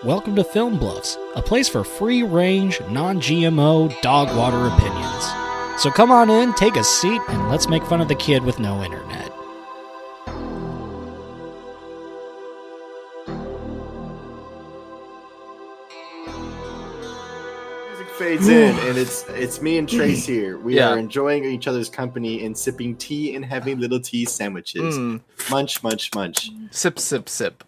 Welcome to Film Bluffs, a place for free-range, non-GMO, dog water opinions. So come on in, take a seat, and let's make fun of the kid with no internet. Music fades in, and it's me and Trace here. We are enjoying each other's company and sipping tea and having little tea sandwiches. Munch, munch, munch. Sip, sip, sip.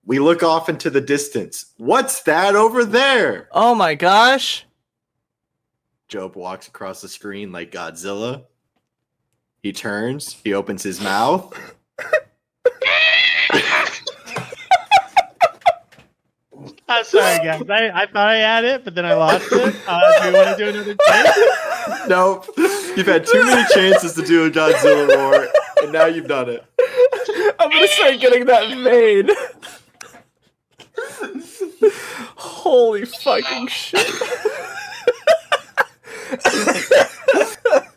We look off into the distance. What's that over there? Oh my gosh. Jobe walks across the screen like Godzilla. He turns. He opens his mouth. Sorry, guys. I thought I had it, but then I lost it. Do you want to do another take? Nope. You've had too many chances to do a Godzilla roar, and now you've done it. I'm gonna start getting that made. Holy fucking shit.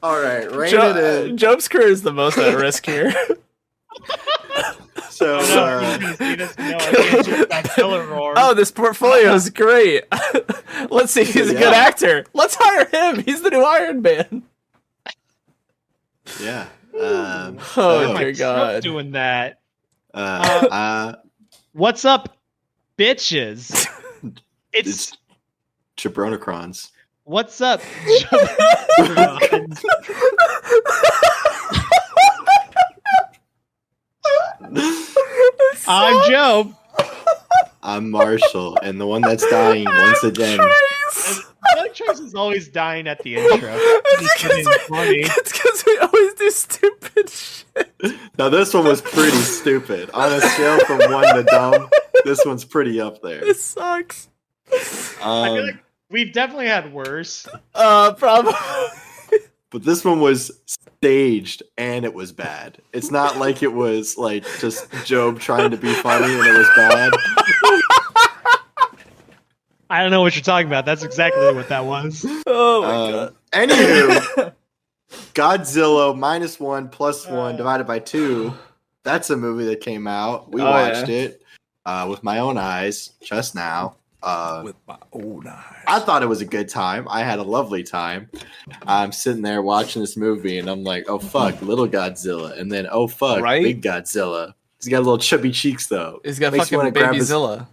Alright, rein it in. Jobe's career is the most at risk here. So, oh, this portfolio is great. Let's see if he's a good actor. Let's hire him. He's the new Iron Man. Yeah. Oh dear God. Doing that. What's up, bitches? It's Jabronacrons. What's up? I'm Jobe. I'm Marshall, and the one that's dying once again. Trace is always dying at the intro. It's because we always do stupid shit. Now this one was pretty stupid. On a scale from 1 to dumb, this one's pretty up there. This sucks. I feel like we've definitely had worse. Probably. But this one was staged and it was bad. It's not like it was like just Jobe trying to be funny and it was bad. I don't know what you're talking about. That's exactly what that was. Oh my God. Anywho, Godzilla Minus One plus One divided by 2. That's a movie that came out. We watched it with my own eyes just now. With my own eyes. I thought it was a good time. I had a lovely time. I'm sitting there watching this movie and I'm like, oh fuck, little Godzilla. And then oh fuck, big Godzilla. He's got little chubby cheeks though. He's got fucking Babyzilla.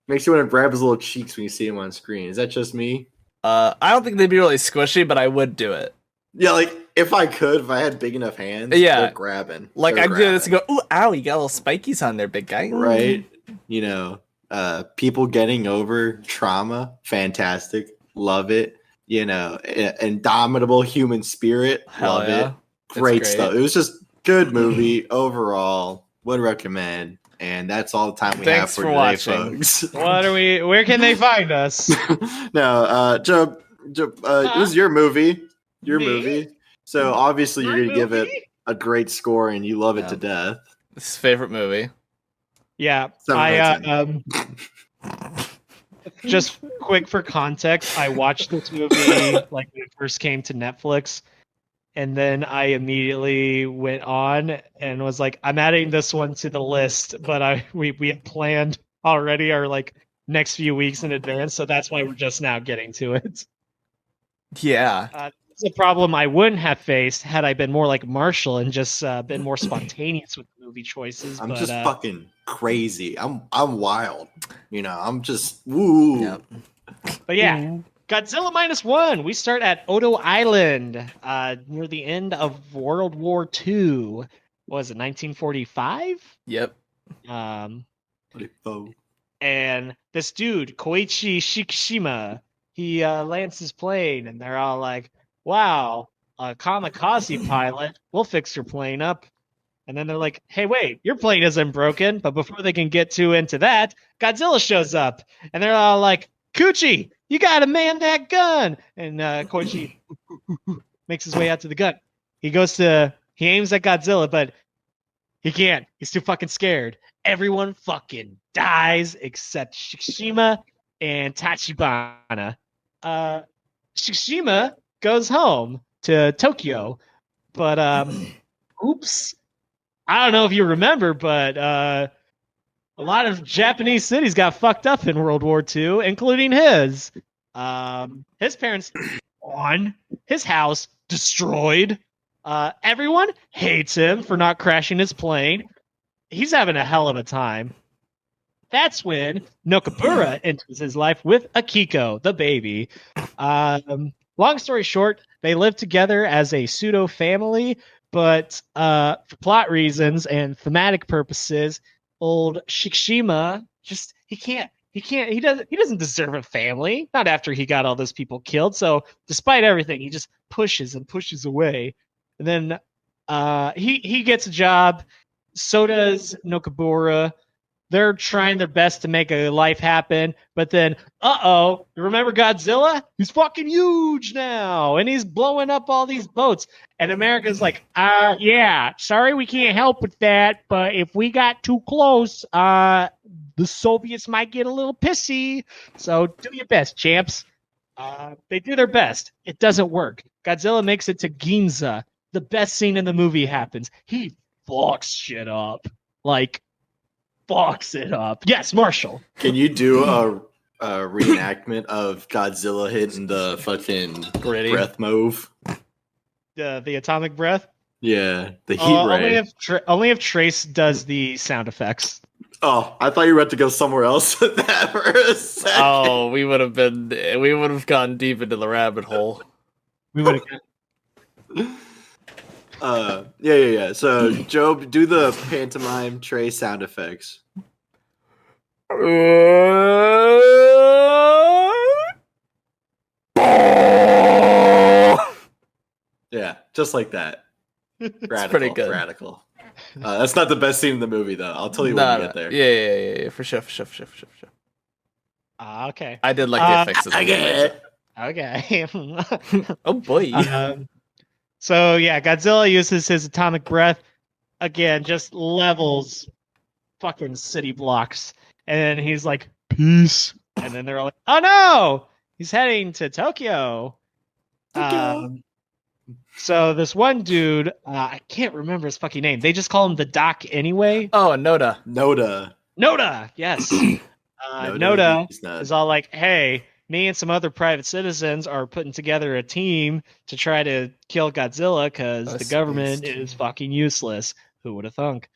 Makes you want to grab his little cheeks when you see him on screen. Is that just me? I don't think they'd be really squishy, but I would do it. Yeah, like if I had big enough hands, they're grabbing. Like I'd do this and go, ooh, ow, you got little spikies on there, big guy. Right. You know. People getting over trauma, fantastic, love it. You know, indomitable human spirit, love it. Great stuff. It was just good movie overall. Would recommend, and that's all the time we have for today, watching. folks. Where can they find us? No, Jobe, it was your movie. Movie. So obviously you're gonna give it a great score, and you love it to death. This is favorite movie. Yeah, just quick for context, I watched this movie like when it first came to Netflix, and then I immediately went on and was like, I'm adding this one to the list, but we had planned already our like next few weeks in advance, so that's why we're just now getting to it. Yeah. It's a problem I wouldn't have faced had I been more like Marshall and just been more spontaneous with movie choices. I'm just fucking crazy. I'm wild. You know, I'm just woo. Yep. But yeah, Godzilla Minus One. We start at Odo Island near the end of World War II. What was it, 1945? Yep. And this dude, Koichi Shikishima, he lands his plane, and they're all like, wow, a kamikaze pilot, we'll fix your plane up. And then they're like, hey, wait, your plane isn't broken. But before they can get too into that, Godzilla shows up. And they're all like, Coochie, you gotta man that gun. And Koichi makes his way out to the gun. He aims at Godzilla, but he can't. He's too fucking scared. Everyone fucking dies except Shikishima and Tachibana. Shikishima goes home to Tokyo, but oops, I don't know if you remember, but A lot of Japanese cities got fucked up in World War II, including his. His parents gone, his house destroyed. Everyone hates him for not crashing his plane. He's having a hell of a time. That's when Nokabura enters his life with Akiko, the baby. Long story short, they live together as a pseudo family, but for plot reasons and thematic purposes, old Shikishima he doesn't deserve a family. Not after he got all those people killed. So despite everything, he just pushes and pushes away. And then he gets a job. So does Nokabura. They're trying their best to make a life happen, but then, you remember Godzilla? He's fucking huge now, and he's blowing up all these boats. And America's like, yeah, sorry we can't help with that, but if we got too close, the Soviets might get a little pissy. So do your best, champs. They do their best. It doesn't work. Godzilla makes it to Ginza. The best scene in the movie happens. He fucks shit up. Like, fucks it up. Yes, Marshall. Can you do a reenactment of Godzilla hitting the fucking breath move? The atomic breath? Yeah, the heat ray. Only if Trace does the sound effects. Oh, I thought you were about to go somewhere else with that for a second. Oh, we would have gone deep into the rabbit hole. We would have. Yeah. So, Jobe, do the pantomime Trey sound effects. Yeah, just like that. Radical, pretty good. Radical. That's not the best scene in the movie, though. I'll tell you when we get there. Yeah, for sure. Okay. I did like the effects of the Okay. Oh boy. So yeah, Godzilla uses his atomic breath again, just levels fucking city blocks, and then he's like, "Peace," and then they're all like, "Oh no, he's heading to Tokyo." So this one dude, I can't remember his fucking name. They just call him the Doc anyway. Oh, Noda. Yes. Noda is all like, "Hey, me and some other private citizens are putting together a team to try to kill Godzilla because the government is fucking useless." Who would have thunk?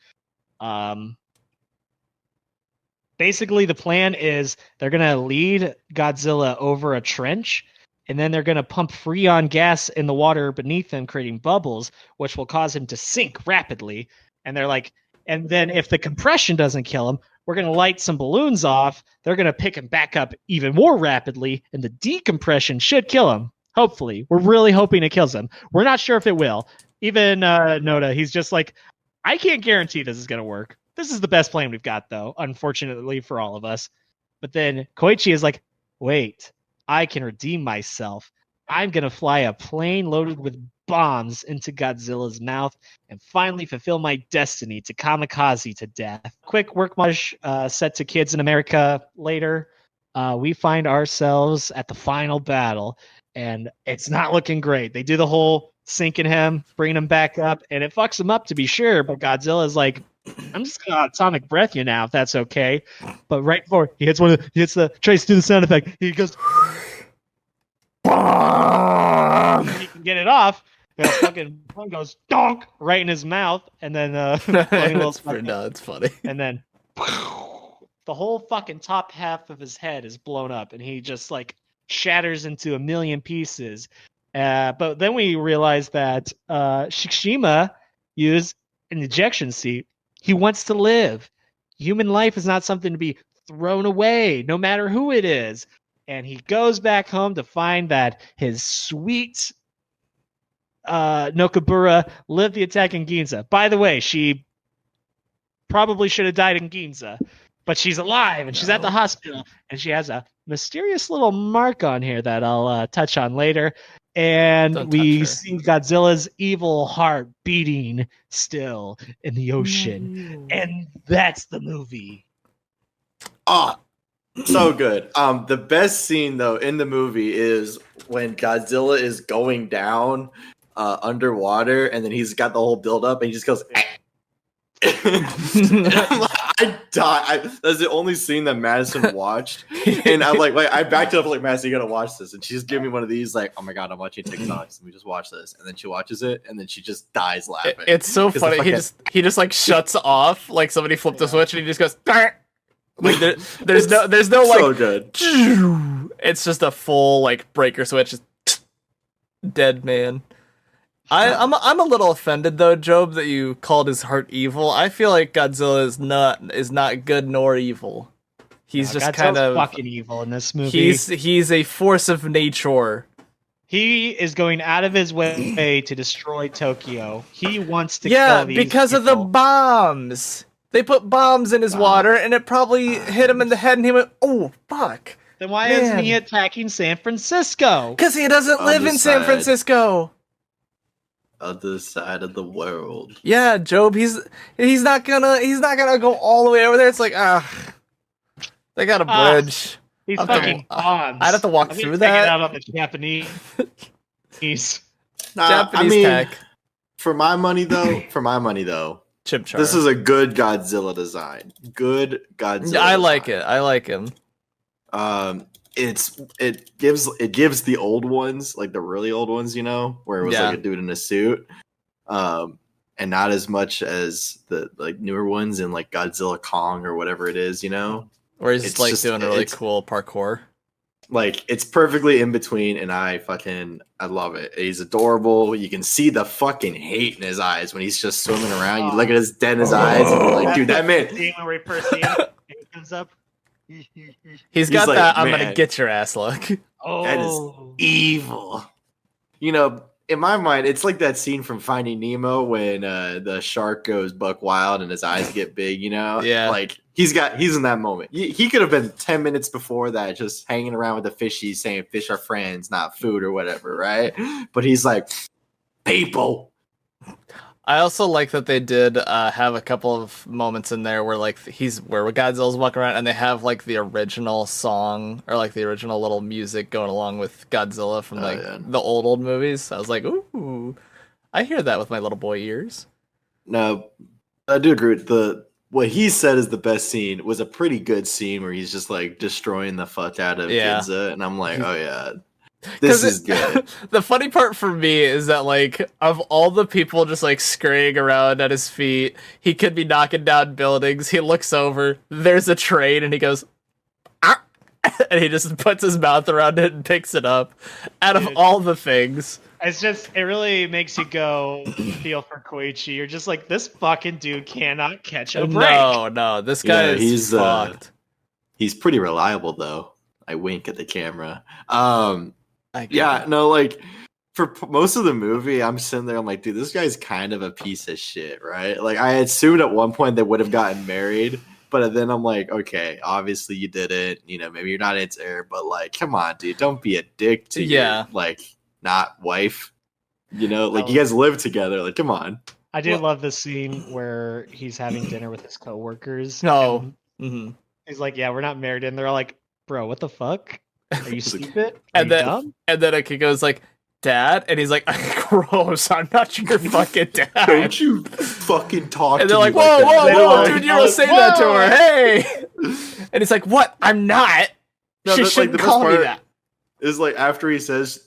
Basically, the plan is they're going to lead Godzilla over a trench, and then they're going to pump Freon gas in the water beneath him, creating bubbles, which will cause him to sink rapidly. And they're like, and then if the compression doesn't kill him, we're going to light some balloons off. They're going to pick him back up even more rapidly, and the decompression should kill him. Hopefully. We're really hoping it kills him. We're not sure if it will. Even Noda, he's just like, I can't guarantee this is going to work. This is the best plan we've got, though, unfortunately for all of us. But then Koichi is like, wait, I can redeem myself. I'm going to fly a plane loaded with bombs into Godzilla's mouth and finally fulfill my destiny to kamikaze to death. Quick work montage set to kids in America later. We find ourselves at the final battle, and it's not looking great. They do the whole sinking him, bringing him back up, and it fucks him up to be sure, but Godzilla's like, I'm just gonna atomic breath you now if that's okay. But right before he hits Trace, do the sound effect, he goes, and he can get it off. Fucking one goes donk right in his mouth, and then it's funny. And then the whole fucking top half of his head is blown up, and he just like shatters into a million pieces. But then we realize that Shikishima used an ejection seat. He wants to live. Human life is not something to be thrown away, no matter who it is. And he goes back home to find that his sweet Nokabura lived the attack in Ginza. By the way, she probably should have died in Ginza, but she's alive and she's at the hospital, and she has a mysterious little mark on here that I'll touch on later. And we see Godzilla's evil heart beating still in the ocean. And that's the movie. Oh, so good. The best scene, though, in the movie is when Godzilla is going down underwater, and then he's got the whole build-up, and he just goes... I died. That's the only scene that Madison watched, and I'm like I backed it up like, Madison, you gotta watch this, and she's giving me one of these like, oh my god, I'm watching TikToks, and we just watch this, and then she watches it, and then she just dies laughing. It's so funny. He just like shuts off, like somebody flipped a switch, and he just goes. Darn! Like there's no like. So good. It's just a full like breaker switch. Just, dead man. I'm a little offended though, Jobe, that you called his heart evil. I feel like Godzilla is not good nor evil. He's just kind of fucking evil in this movie. He's a force of nature. He is going out of his way to destroy Tokyo. He wants to kill these because people. of the bombs. They put bombs in his water, and it probably hit him in the head, and he went, "Oh fuck!" Then why isn't he attacking San Francisco? Because he doesn't live in San Francisco. Other side of the world. Yeah, Jobe, he's not gonna go all the way over there. It's like they got a bridge. These fucking bombs. I'd have to walk through that. Take it out on the Japanese. Japanese tech. For my money though, Chip Char. This is a good Godzilla design. Good Godzilla. I like it. I like him. It gives the old ones, like the really old ones, you know, where it was like a dude in a suit, and not as much as the like newer ones in like Godzilla Kong or whatever it is, you know, where he's like doing a really cool parkour. Like it's perfectly in between, and I love it. He's adorable. You can see the fucking hate in his eyes when he's just swimming around. You look at his dead in his eyes, and you're like, dude, that man. When we first see him, he comes up. He's got like, that I'm gonna get your ass look. Oh, that is evil. You know, in my mind, it's like that scene from Finding Nemo when the shark goes buck wild and his eyes get big, you know? Yeah. Like he's in that moment. He could have been 10 minutes before that just hanging around with the fishies saying fish are friends, not food or whatever, right? But he's like, people. I also like that they did have a couple of moments in there where like where Godzilla's walking around and they have like the original song or like the original little music going along with Godzilla from the old movies. I was like, ooh, I hear that with my little boy ears. No, I do agree with what he said is the best scene was a pretty good scene where he's just like destroying the fuck out of Ginza, and I'm like, oh yeah. This is good. The funny part for me is that, like, of all the people just, like, scurrying around at his feet, he could be knocking down buildings. He looks over, there's a train, and he goes, ah! And he just puts his mouth around it and picks it up. Out of all the things. It really makes you go feel for Koichi. You're just like, this fucking dude cannot catch a break. No, this guy is fucked. He's pretty reliable, though. I wink at the camera. Like for most of the movie, I'm sitting there, I'm like, dude, this guy's kind of a piece of shit, right? Like I assumed at one point they would have gotten married, but then I'm like, okay, obviously you did it, you know, maybe you're not into her, but like, come on, dude, don't be a dick to your like not wife, you know, like you guys live together, like come on. I do love the scene where he's having dinner with his coworkers. No, he's like, yeah, we're not married, and they're all like, bro, what the fuck? Are you stupid? And then a kid goes like, Dad? And he's like, gross, I'm not your fucking dad. Don't you fucking talk and to they're like, me whoa, dude, you don't say that to her, hey! And he's like, what? I'm not. She shouldn't call me that. Is like, after he says,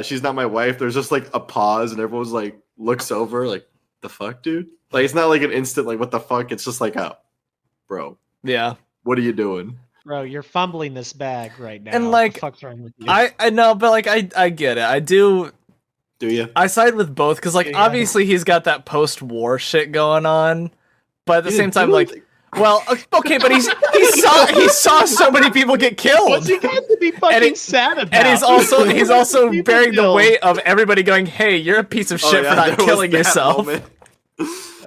she's not my wife, there's just like a pause, and everyone's like, looks over, like, the fuck, dude? Like, it's not like an instant, like, what the fuck? It's just like, oh, bro. Yeah. What are you doing? Bro, you're fumbling this bag right now. And like, what the fuck's wrong with you? I know, but like, I get it. I do. Do you? I side with both because, like, obviously he's got that post-war shit going on, but at the same time, like, well, okay, but he saw so many people get killed. What's he got to be fucking sad about? And he's also bearing the weight of everybody going, "Hey, you're a piece of shit for not killing yourself."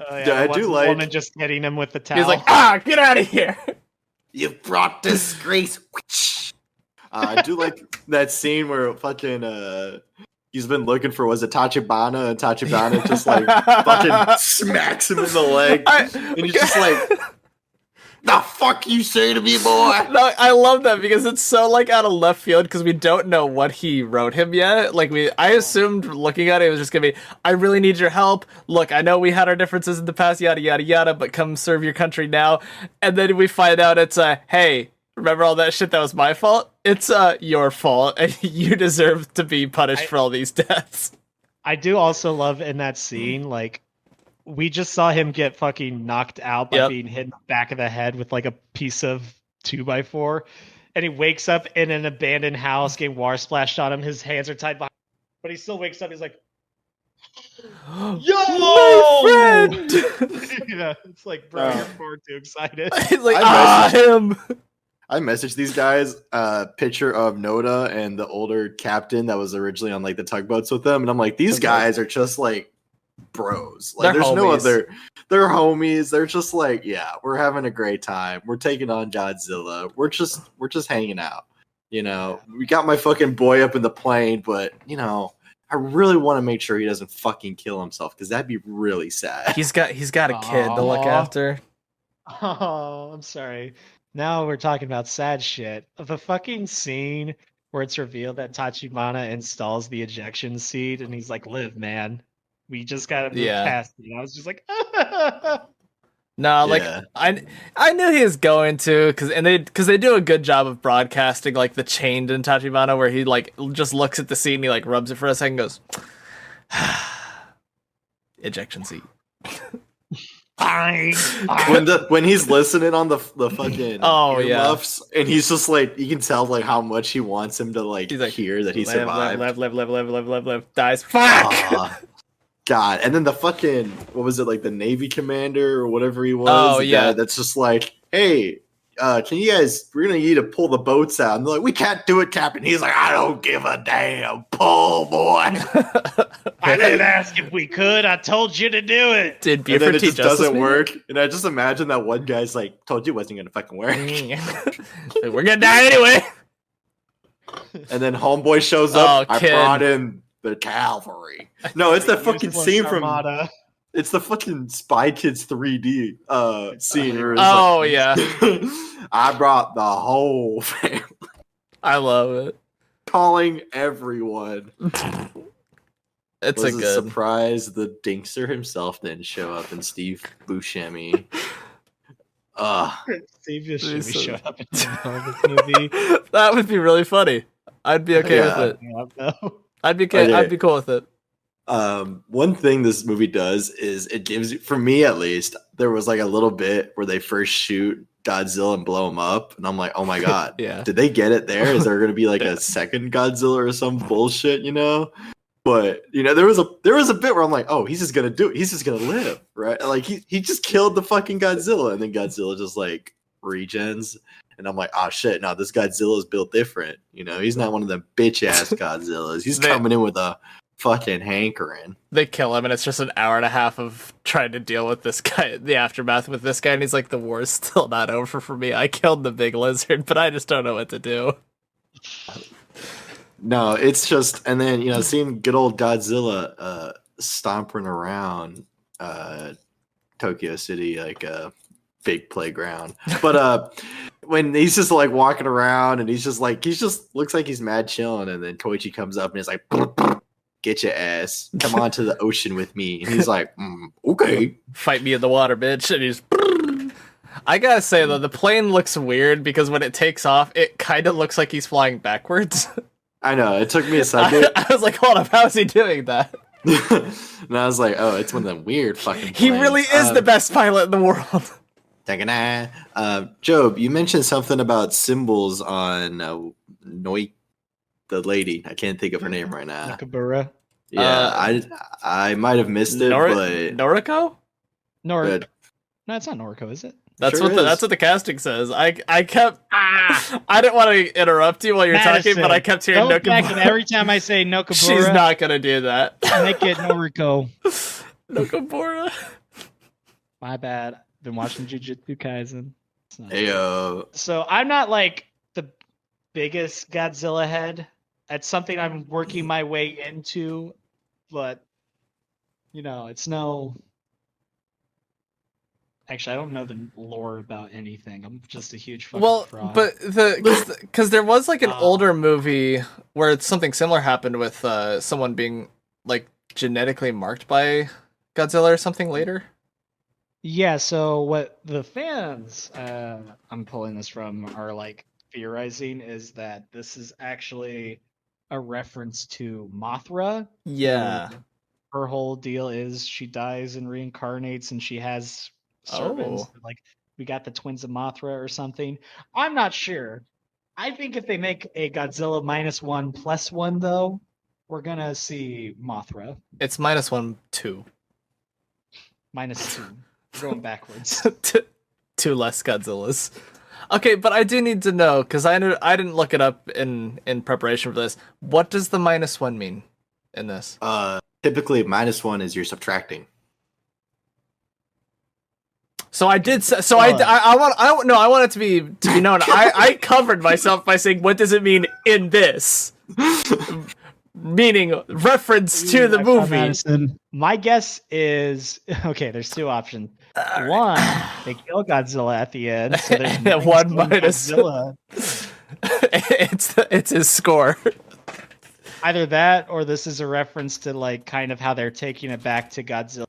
I do like woman just hitting him with the towel. He's like, get out of here. You brought disgrace. I do like that scene where fucking he's been looking for, was it Tachibana, and Tachibana just like fucking smacks him in the leg, and he's just like, The fuck you say to me, boy? No, I love that because it's so like out of left field because we don't know what he wrote him yet. Like I assumed looking at it, it was just gonna be, I really need your help. Look, I know we had our differences in the past, yada yada yada, but come serve your country now. And then we find out it's hey, remember all that shit that was my fault? It's your fault, and you deserve to be punished for all these deaths. I do also love in that scene, like, we just saw him get fucking knocked out by being hit in the back of the head with like a piece of 2x4, and he wakes up in an abandoned house, getting water splashed on him. His hands are tied behind, but he still wakes up. He's like, "Yo, my friend!" Yeah, it's like, bro, you're far too excited. He's like, him. I messaged these guys a picture of Noda and the older captain that was originally on like the tugboats with them, and I'm like, these guys are just like bros. Like, They're there's no homies. other. They're homies. They're just like, yeah, we're having a great time. We're taking on Godzilla. We're just hanging out. You know, we got my fucking boy up in the plane, but you know, I really want to make sure he doesn't fucking kill himself because that'd be really sad. He's got a kid to look after. Oh, I'm sorry. Now we're talking about sad shit. The fucking scene where it's revealed that Tachibana installs the ejection seat and he's like, "Live, man. We just gotta move past it." I was just like, No, like I knew he was going to, because they do a good job of broadcasting like the chained in Tachibana where he like just looks at the seat and he like rubs it for a second, and goes, ejection seat. fine. When he's listening on the fucking earmuffs, and he's just like, you can tell like how much he wants him to like hear that he survived. Live, dies. Fuck. God, and then the fucking, what was it, like the Navy commander or whatever he was? Guy that's just like, hey, can you guys, we're gonna need to pull the boats out. And they're like, we can't do it, Captain. He's like, I don't give a damn, pull, boy. I didn't ask if we could. I told you to do it. Did and Buford then it teach just us doesn't work. And I just imagine that one guy's like, told you it wasn't gonna fucking work. We're gonna die anyway. And then homeboy shows up. I brought in the cavalry. No, it's that fucking scene from. It's the fucking Spy Kids 3D scene. Where I brought the whole family. I love it. Calling everyone. It's was a good surprise. The Dinkster himself didn't show up, and Steve Buscemi. Steve Buscemi showed up in this movie. That would be really funny. I'd be okay with it. I'd be cool with it. One thing this movie does is it gives you, for me at least, there was like a little bit where they first shoot Godzilla and blow him up, and I'm like, oh my god, did they get it there? Is there going to be like a second Godzilla or some bullshit, you know? But you know, there was a bit where I'm like, oh, he's just gonna do it. He's just gonna live, right? Like he just killed the fucking Godzilla, and then Godzilla just like regens. And I'm like, oh shit, no, this Godzilla is built different. You know, he's not one of the bitch ass Godzillas. He's coming in with a fucking hankering. They kill him, and it's just an hour and a half of trying to deal with this guy, the aftermath with this guy, and he's like, the war's still not over for me. I killed the big lizard, but I just don't know what to do. No, it's just, and then, you know, seeing good old Godzilla stomping around Tokyo City like a big playground. But when he's just like walking around and he's just looks like he's mad chilling, and then Koichi comes up and he's like, get your ass, come on to the ocean with me. And he's like, okay. Fight me in the water, bitch. And he's... I gotta say, though, the plane looks weird because when it takes off, it kind of looks like he's flying backwards. I know, it took me a second. I was like, hold up, how is he doing that? And I was like, oh, it's one of them weird fucking planes. He really is the best pilot in the world. Jobe, you mentioned something about symbols on Noi, the lady. I can't think of her name right now. Nakamura. Yeah, I might have missed it, but Noriko? No, it's not Noriko, is it? That's what the casting says. I kept I didn't want to interrupt you while you're talking, but I kept hearing Nakamura. Nakamura. And every time I say Nakamura, she's not gonna do that. Make it Noriko. Nakamura. My bad. Been watching Jujutsu Kaisen. Heyo. So I'm not like the biggest Godzilla head. It's something I'm working my way into, but you know, it's no. Actually, I don't know the lore about anything. I'm just a huge fucking Well, fraud. but because there was like an Uh, older movie where something similar happened with someone being like genetically marked by Godzilla or something later. Yeah, so what the fans, I'm pulling this from, are like theorizing is that this is actually a reference to Mothra. Yeah. Who her whole deal is she dies and reincarnates and she has servants. Oh. Like, we got the twins of Mothra or something. I'm not sure. I think if they make a Godzilla -1 +1, though, we're gonna see Mothra. It's -1, 2. -2. We're going backwards. Two less Godzillas. Okay, but I do need to know because I didn't look it up in preparation for this. What does the -1 mean in this? Typically -1 is you're subtracting. So I did. So I want it to be known. I covered myself by saying, "What does it mean in this?" Meaning reference to the movie. Madison. My guess is okay. There's two options. One, they kill Godzilla at the end, so there's One -1 minus. Godzilla. It's his score. Either that, or this is a reference to like kind of how they're taking it back to Godzilla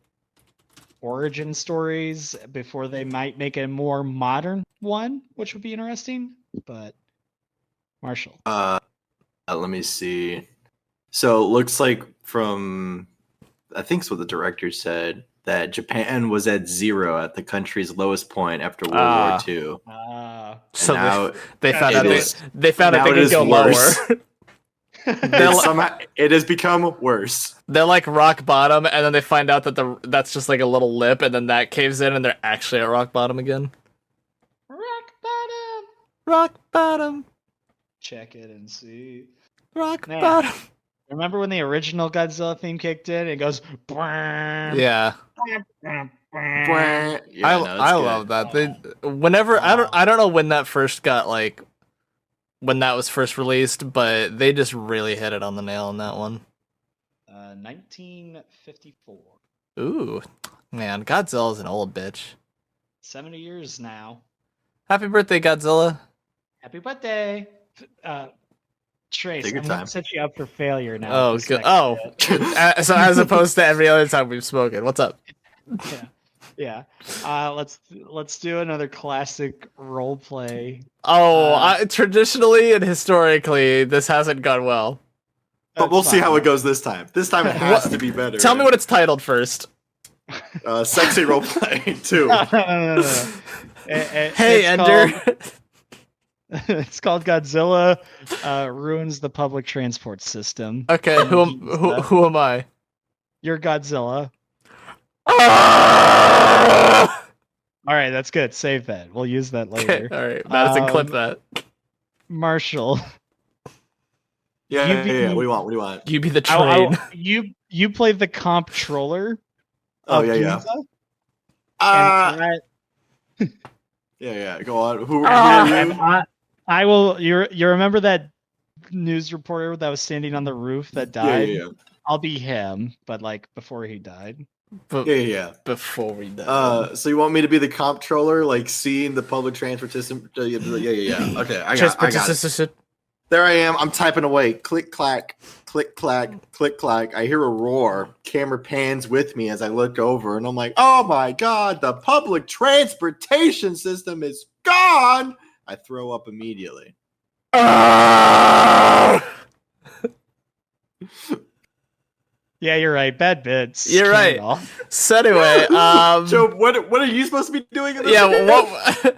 origin stories before they might make a more modern one, which would be interesting. But Marshall, Let me see. So it looks like from, I think it's what the director said, that Japan was at 0 at the country's lowest point after World War II. So now they found out they now it could is go worse. lower. It has become worse. They're like rock bottom, and then they find out that that's just like a little lip, and then that caves in, and they're actually at rock bottom again. rock bottom. Rock bottom. Check it and see. Rock Man. bottom. Remember when the original Godzilla theme kicked in? It goes. Yeah. Yeah, I love that. Whenever I don't know when that first got like when that was first released, but they just really hit it on the nail in that one. 1954. Ooh, man, Godzilla's an old bitch. 70 years now. Happy birthday, Godzilla. Happy birthday. Trace, Take your I'm going time. to set you up for failure now. Oh, This good. next Oh, bit. so as opposed to every other time we've spoken, what's up? Yeah. Let's do another classic role play. Oh, traditionally and historically, this hasn't gone well. But we'll see fine. how it goes this time. This time it has to be better. Tell me what it's titled first. Sexy roleplay 2. No. Hey, Ender. It's called Godzilla ruins the public transport system. Okay, who am I? You're Godzilla. Ah! All right, that's good. Save that. We'll use that Okay, later. all right, Madison, clip that. Marshall, Yeah. You be- What do you want? You be the train. you play the comptroller. Oh, of yeah. Ginza, Yeah. and Yeah. Go on. Who and are you? I will. You remember that news reporter that was standing on the roof that died? Yeah. I'll be him, but like before he died. Yeah. Before we die. So you want me to be the comptroller, like seeing the public transport system? Yeah. Okay, I got it. There I am. I'm typing away. Click, clack, click, clack, click, clack. I hear a roar. Camera pans with me as I look over, and I'm like, oh my God, the public transportation system is gone. I throw up immediately. Yeah, you're right. Bad bits. You're Turn right. it off. So anyway, Joe, what are you supposed to be doing? In this yeah, video? what?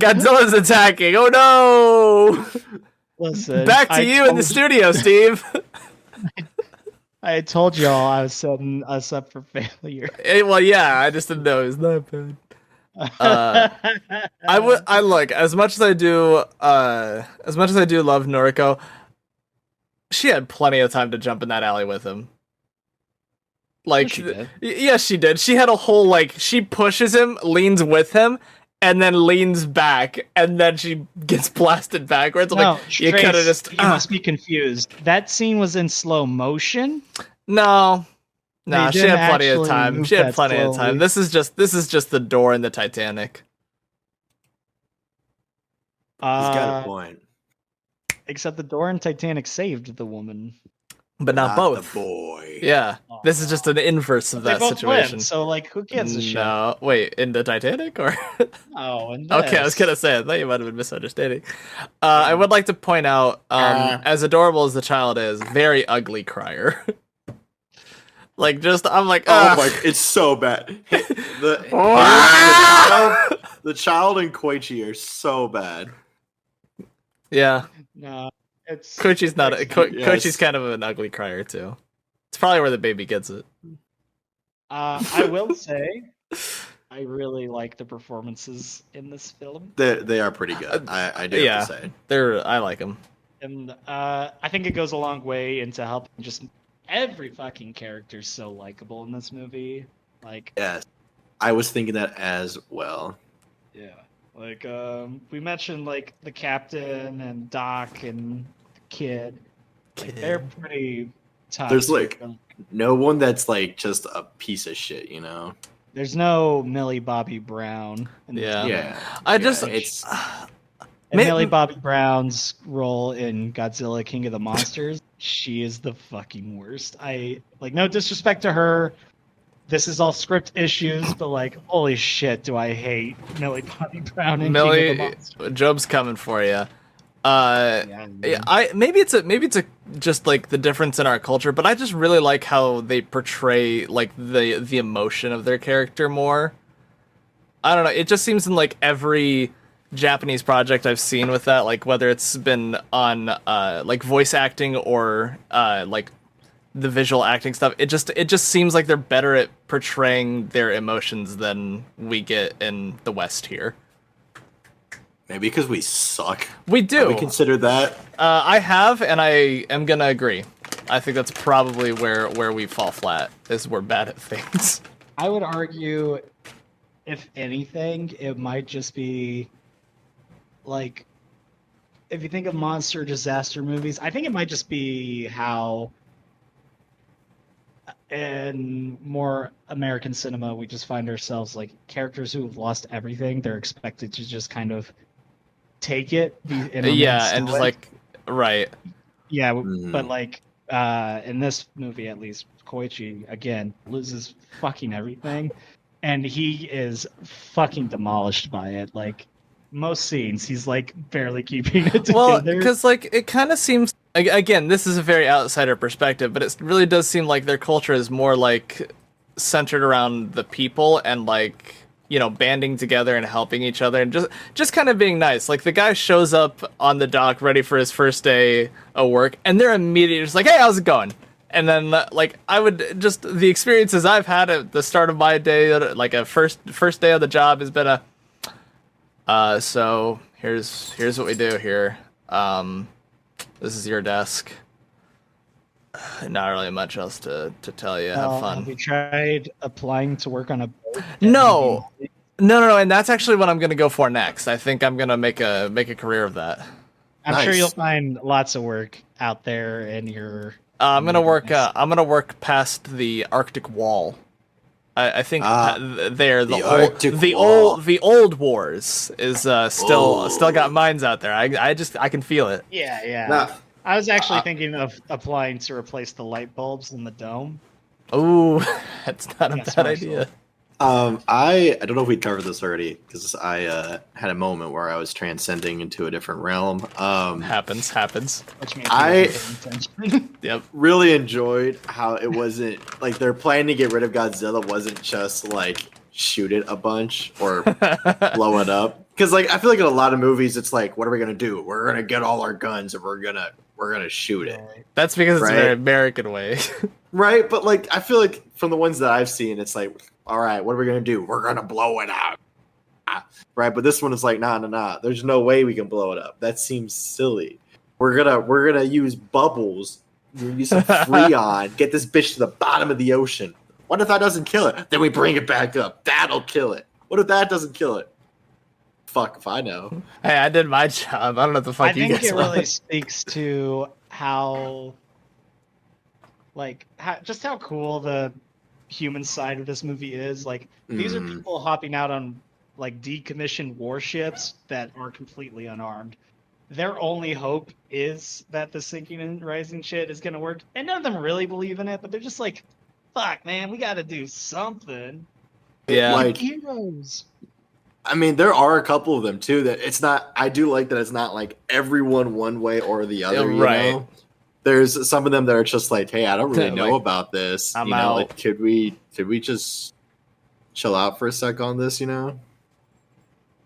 Godzilla's attacking. Oh no! Listen, Back to you in the studio, Steve. I told y'all I was setting us up for failure. Well, yeah, I just didn't know it was that bad. I look, as much as I do love Noriko, she had plenty of time to jump in that alley with him. Like, She did. yes, she did. She had a whole, like, she pushes him, leans with him, and then leans back, and then she gets blasted backwards. I'm like, you Trace, could have just. You must be confused. That scene was in slow motion. No, Nah, They she had didn't plenty of actually time. move She had that plenty of slowly. time. This is just the door in the Titanic. He's got a point. Except the door in Titanic saved the woman. But not both. the boy. Yeah. This is just an inverse of They that both situation. lived, so like, who gives a shit? No, wait, in the Titanic or? Oh, and Okay, I was gonna say I thought you might have been misunderstanding. I would like to point out, as adorable as the child is, very ugly crier. Like, just I'm like, Oh my! It's so bad. The child and Koichi are so bad. Yeah, No, it's Koichi's not. Yes. Koichi's kind of an ugly crier too. It's probably where the baby gets it. I will say, I really like the performances in this film, They are pretty good. I do have to say. I like them. and I think it goes a long way into helping just every fucking character's so likable in this movie. Like, Yes, I was thinking that as well. yeah, like we mentioned like the captain and Doc and the kid. Like, they're pretty tough. There's like no one that's like just a piece of shit, you know? There's no Millie Bobby Brown. In this Yeah. movie. Yeah. It's And Millie Bobby Brown's role in Godzilla King of the Monsters, she is the fucking worst. I like, no disrespect to her. This is all script issues, but like, holy shit, do I hate Millie Bobby Brown in King of Millie, the Monsters. Job's coming for you. Yeah, Maybe it's a just like the difference in our culture, but I just really like how they portray like the emotion of their character more. I don't know. It just seems in like every Japanese project I've seen with that, like whether it's been on like voice acting or like the visual acting stuff, it just seems like they're better at portraying their emotions than we get in the West here. maybe because we suck. We do. We consider that. I have, and I am gonna agree. I think that's probably where we fall flat, is we're bad at things. I would argue, if anything, it might just be like, if you think of monster disaster movies, I think it might just be how in more American cinema we just find ourselves like characters who have lost everything. They're expected to just kind of take it. Yeah, and just like, right. Yeah, Mhm. but like in this movie, at least, Koichi again loses fucking everything, and he is fucking demolished by it. Like, most scenes, he's like barely keeping it together. Well, because like it kind of seems, again, this is a very outsider perspective, but it really does seem like their culture is more like centered around the people and like, you know, banding together and helping each other and just kind of being nice. Like, the guy shows up on the dock ready for his first day of work, and they're immediately just like, "Hey, how's it going?" And then like, I would just, the experiences I've had at the start of my day, like a first day of the job, has been so here's what we do here. This is your desk. Not really much else to tell you. Have fun. Have you tried applying to work on a boat? No, and that's actually what I'm gonna go for next. I think I'm gonna make a career of that. I'm Nice. sure you'll find lots of work out there in your. I'm gonna work past the Arctic Wall. I think there the old wars is still got mines out there. I can feel it. Yeah. Nah, I was actually thinking of applying to replace the light bulbs in the dome. Ooh, that's not a Yes, bad Marshall. idea. I don't know if we covered this already because I had a moment where I was transcending into a different realm. Happens. Which means I- you don't pay attention. Yep. Really enjoyed how it wasn't like their plan to get rid of Godzilla wasn't just like shoot it a bunch or blow it up. Because like I feel like in a lot of movies it's like, what are we gonna do? We're gonna get all our guns and we're gonna shoot it. That's because it's a Right. very American way. Right? But like I feel like from the ones that I've seen, it's like, all right, what are we gonna do? We're gonna blow it out. Right? But this one is like, nah. There's no way we can blow it up. That seems silly. We're gonna use bubbles, use some Freon, get this bitch to the bottom of the ocean. What if that doesn't kill it? Then we bring it back up. That'll kill it. What if that doesn't kill it? Fuck if I know. Hey, I did my job. I don't know what the fuck I you think guys it want. really speaks to how, like, just how cool the human side of this movie is. Like, these are people hopping out on like decommissioned warships that are completely unarmed. Their only hope is that the sinking and rising shit is gonna work, and none of them really believe in it. But they're just like, "Fuck, man, we got to do something." Yeah. Like, Heroes. I mean, there are a couple of them too that it's not. I do like that it's not like everyone one way or the other. Right. You know? There's some of them that are just like, hey, I don't really know Like, about this. I'm you know, out. like could we just chill out for a sec on this? You know.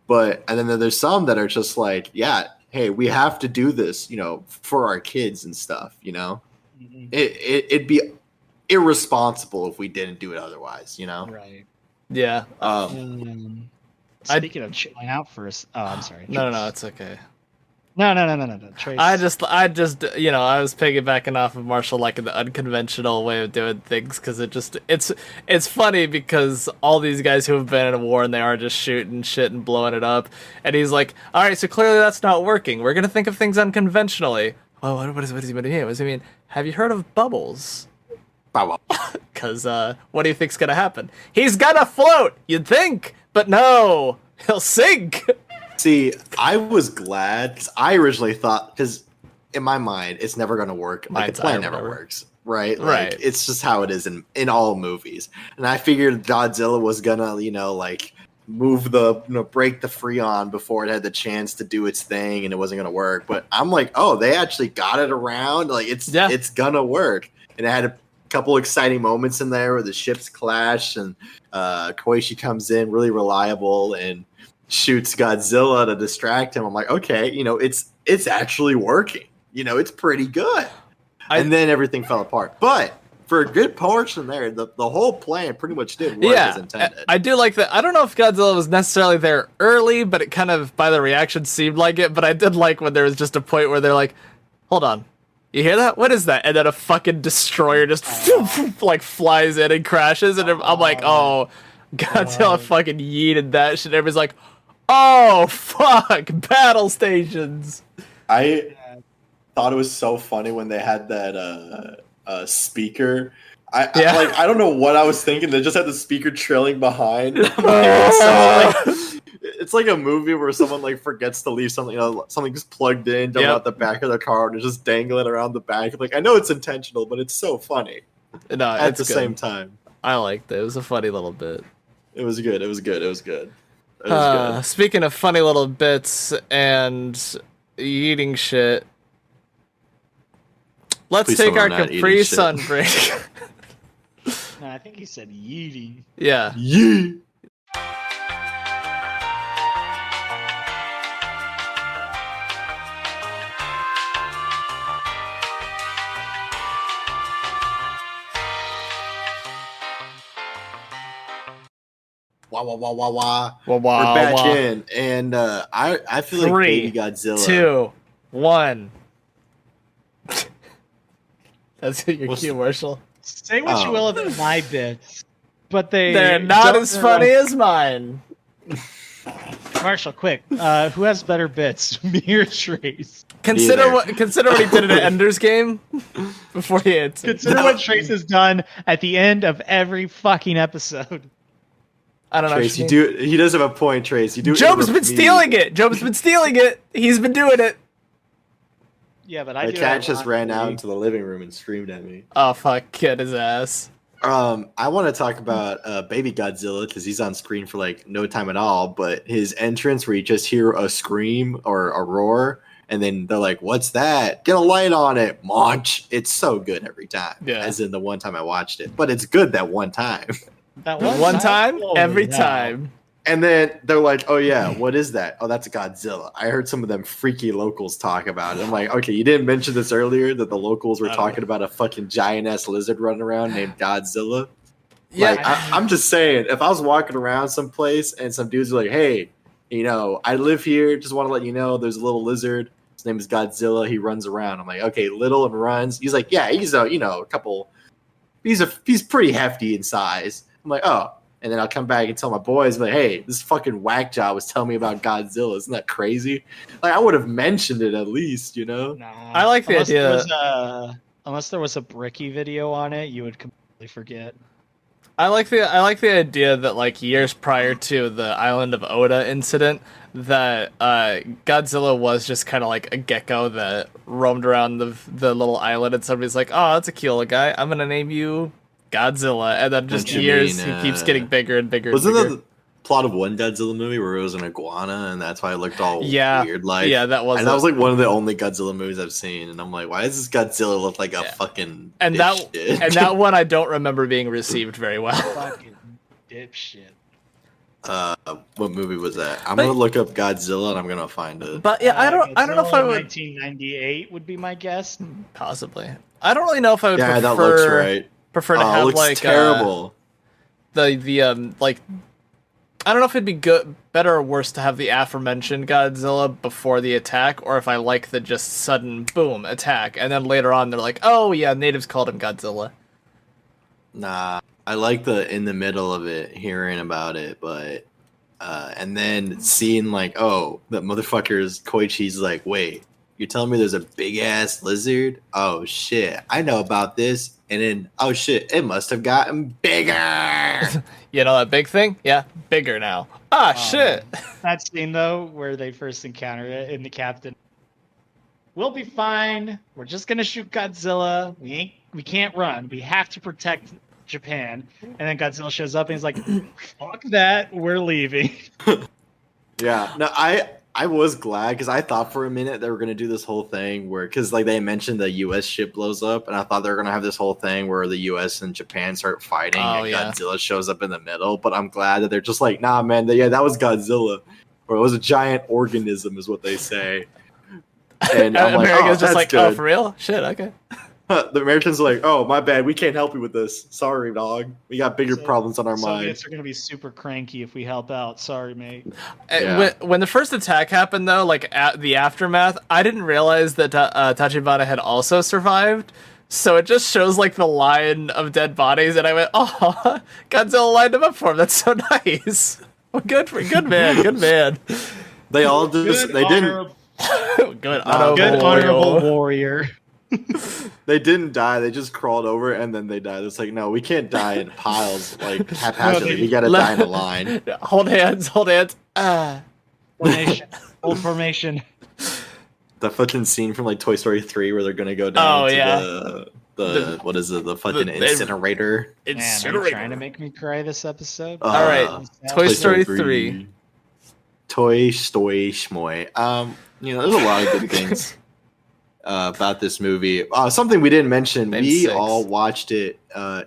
But and then there's some that are just like, yeah, hey, we have to do this, you know, for our kids and stuff. You know, it'd be irresponsible if we didn't do it otherwise. You know. Right. Yeah. Speaking of chilling out for us, oh, I'm sorry. No, it's okay. No. Trace. I just, you know, I was piggybacking off of Marshall, like the unconventional way of doing things, because it's funny because all these guys who have been in a war and they are just shooting shit and blowing it up, and he's like, all right, so clearly that's not working. We're gonna think of things unconventionally. Well, what does he mean? What does he mean? Have you heard of bubbles? Because what do you think's gonna happen? He's gonna float. You'd think, but no, he'll sink. See, I was glad because I originally thought, because in my mind, it's never going to work. Like, the plan never works, right? Like, Right. It's just how it is in all movies. And I figured Godzilla was gonna, you know, like move break the Freon before it had the chance to do its thing, and it wasn't gonna work. But I'm like, oh, they actually got it around. Like, it's gonna work. And it had a couple exciting moments in there where the ships clash, and Koichi comes in really reliable and shoots Godzilla to distract him. I'm like, okay, you know, it's actually working. You know, it's pretty good. And then everything fell apart. But for a good portion there, the whole plan pretty much did work as intended. I do like that. I don't know if Godzilla was necessarily there early, but it kind of, by the reaction, seemed like it. But I did like when there was just a point where they're like, hold on, you hear that? What is that? And then a fucking destroyer just like flies in and crashes. And I'm like, oh, Godzilla fucking yeeted that shit. Everybody's like, oh, fuck, battle stations. I thought it was so funny when they had that speaker. I don't know what I was thinking. They just had the speaker trailing behind. It's like a movie where someone like forgets to leave something, you know, something's plugged in out the back of the car and they're just dangling around the back. Like, I know it's intentional, but it's so funny. No, at the same time. I liked it. It was a funny little bit. It was good. Speaking of funny little bits and eating shit, let's take our Capri Sun break. No, I think he said yeeting. Yeah. Yee. Wah. We're back in, and I feel like Baby Godzilla. 2, 1. That's your cue, Marshall. Say what you will about my bits, but they're not as funny as mine. Marshall, quick. Who has better bits, me or Trace? Consider what he did at Ender's Game before he answered. Consider what Trace has done at the end of every fucking episode. I don't know. Trace, he does have a point, Trace. Jobe's been stealing it. He's been doing it. Yeah, but my cat just ran out into the living room and screamed at me. Oh fuck, get his ass. I want to talk about Baby Godzilla because he's on screen for like no time at all. But his entrance, where you just hear a scream or a roar, and then they're like, "What's that? Get a light on it, Munch!" It's so good every time. Yeah. As in the one time I watched it, but it's good that one time. That one time, every yeah. time. And then they're like, "Oh yeah, what is that? Oh, that's Godzilla." I heard some of them freaky locals talk about it. I'm like, okay, you didn't mention this earlier that the locals were talking about a fucking giant ass lizard running around named Godzilla. Yeah, like, I'm just saying, if I was walking around someplace and some dudes are like, "Hey, you know, I live here. Just want to let you know, there's a little lizard. His name is Godzilla. He runs around." I'm like, okay, little and runs. He's like, yeah, he's a couple. He's pretty hefty in size. I'm like, oh. And then I'll come back and tell my boys, like, hey, this fucking whack job was telling me about Godzilla. Isn't that crazy? Like, I would have mentioned it at least, you know? Nah. I like the idea. Unless there was a Bricky video on it, you would completely forget. I like the idea that like years prior to the Island of Oda incident, that Godzilla was just kind of like a gecko that roamed around the little island, and somebody's like, "Oh, that's a cute little guy. I'm gonna name you Godzilla," and then just years he keeps getting bigger and bigger. Wasn't and bigger. the plot of one Godzilla movie where it was an iguana, and that's why it looked all weird? Like, that was. And that was like one of the only Godzilla movies I've seen, and I'm like, why does this Godzilla look like a fucking and dipshit? that one I don't remember being received very well. Fucking dipshit. What movie was that? I'm gonna look up Godzilla and I'm gonna find it. But yeah, I don't know if I would. 1998 would be my guess. Possibly. I don't really know if I would. Yeah, prefer, that looks right. Prefer to have it looks like terrible. The like. I don't know if it'd be better or worse to have the aforementioned Godzilla before the attack, or if I like the just sudden boom attack, and then later on they're like, oh yeah, natives called him Godzilla. Nah, I like the in the middle of it, hearing about it, but and then seeing like, oh, that motherfucker's Koichi's like, wait, you're telling me there's a big ass lizard? Oh shit, I know about this. And then, oh shit, it must have gotten bigger. You know that big thing? Yeah, bigger now. Shit. That scene though, where they first encounter it, and the captain, "We'll be fine. We're just gonna shoot Godzilla. We can't run. We have to protect Japan." And then Godzilla shows up and he's like, "Fuck that. We're leaving." Yeah, no, I was glad because I thought for a minute they were gonna do this whole thing where, because like they mentioned the U.S. ship blows up, and I thought they were gonna have this whole thing where the U.S. and Japan start fighting, and Godzilla shows up in the middle. But I'm glad that they're just like, nah, man, that was Godzilla, or it was a giant organism, is what they say. And I'm America's just like, good. oh, for real? Shit, okay. The Americans are like, oh, my bad, we can't help you with this. Sorry, dog. We got bigger problems on our mind. Soviets are going to be super cranky if we help out. Sorry, mate. Yeah. When the first attack happened, though, like at the aftermath, I didn't realize that Tachibana had also survived. So it just shows like the line of dead bodies, and I went, "Oh, Godzilla lined him up for him. That's so nice. Well, good man, good man." They all just they didn't. Good honorable warrior. They didn't die. They just crawled over and then they died. It's like, no, we can't die in piles like haphazardly. We gotta die in a line. Hold hands. Formation. Old formation. The fucking scene from like Toy Story 3 where they're gonna go down the what is it? The fucking incinerator. Man, are you trying to make me cry this episode? All right, Toy Story 3. Toy Story Schmoy. There's a lot of good things about this movie. Something we didn't mention. We all watched it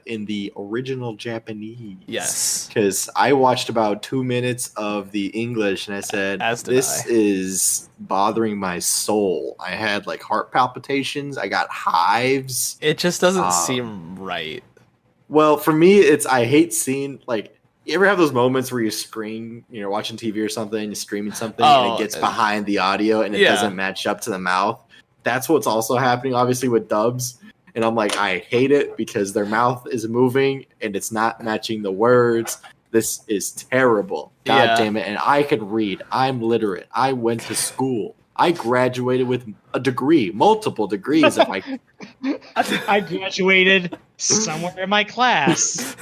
in the original Japanese. Yes. Because I watched about 2 minutes of the English and I said, this is bothering my soul. I had like heart palpitations. I got hives. It just doesn't seem right. Well, for me, I hate seeing like, you ever have those moments where you scream, you're watching TV or something, you're screaming something, and it gets behind the audio and it doesn't match up to the mouth? That's what's also happening, obviously, with dubs. And I'm like, I hate it because their mouth is moving and it's not matching the words. This is terrible. God damn it. And I can read. I'm literate. I went to school. I graduated with a degree, multiple degrees. I graduated somewhere in my class.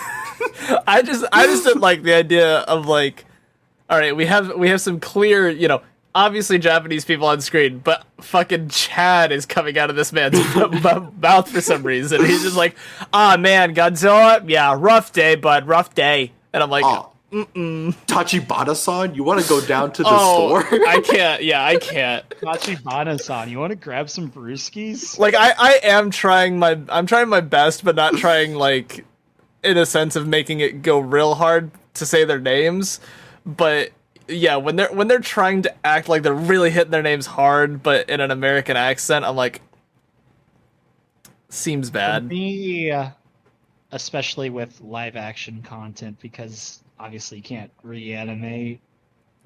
I just didn't like the idea of like, all right, we have some clear, obviously Japanese people on screen, but fucking Chad is coming out of this man's mouth for some reason. He's just like, man, Godzilla, yeah, rough day, bud, rough day. And I'm like, Tachibana-san, you want to go down to the store? I can't. Yeah, I can't. Tachibana-san, you want to grab some brewskis? Like, I am trying I'm trying my best, but not trying, like, in a sense of making it go real hard to say their names. But yeah, when they're trying to act like they're really hitting their names hard, but in an American accent, I'm like, seems bad. For me, especially with live action content, because obviously you can't reanimate.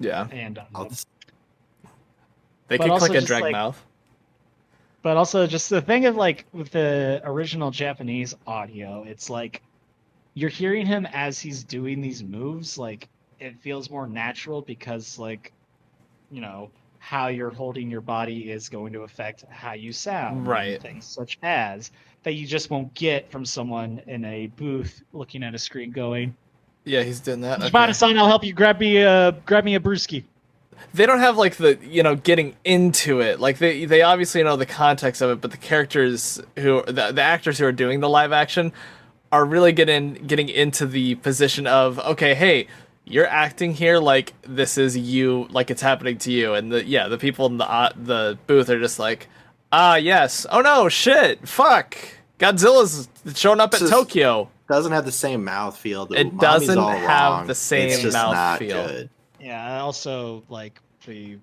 Yeah. And they can click a drag mouth. But also just the thing of like with the original Japanese audio, it's like you're hearing him as he's doing these moves, like it feels more natural because like, how you're holding your body is going to affect how you sound. Right. And things such as that you just won't get from someone in a booth looking at a screen going, Yeah, he's doing that. Okay. Shibata-san, I'll help you grab me a brewski. They don't have like the getting into it. Like they obviously know the context of it, but the characters the actors who are doing the live action are really getting into the position of, okay, hey, you're acting here like this is you, like it's happening to you, and the people in the booth are just like, yes, oh no, shit, fuck, Godzilla's showing up at Tokyo. Doesn't have the same mouthfeel. It doesn't have the same mouthfeel. Good. Yeah, also, like, the